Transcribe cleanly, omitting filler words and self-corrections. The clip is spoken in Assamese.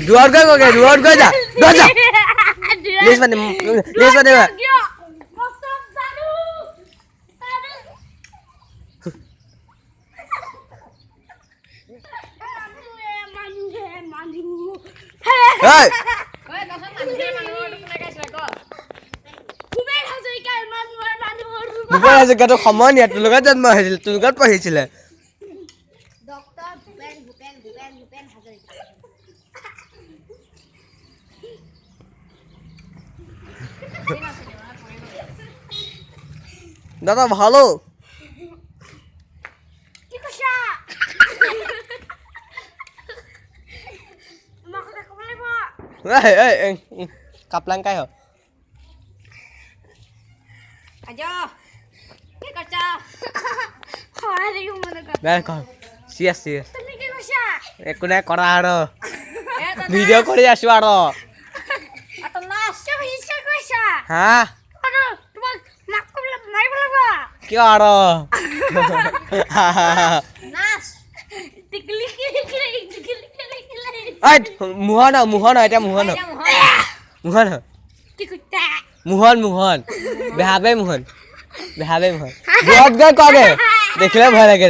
দুয়াৰ গৈ যা লিস মানে ভূপেন হাজৰিকাটো সময় নিয়া তোৰ লগত জন্ম হৈছিল তোৰ লগত পঢ়িছিলে ভূপেন হাজৰিকা দাদা ভালো কি কৈছা মোক কথা ক'ব লাগিব কাপলাং কাই হ আজো কি কৈছা হয় ৰে মনে ক দে ক চিয়াস তুমি কি কৈছা একো নাই কৰা আৰু ভিডিঅ' কৰি আছো আৰু আত নাচ তুমি কি কৈছা হা আৰু তোমাক নাক কবলে মাৰিব লাগিব কিয় আৰু নাচ টিকলি ঐ মোহন এতিয়া মোহন কি কৈছা মোহন বেহাবে মোহন বহুত গৈ কৰে দেখিলে ভয় লাগে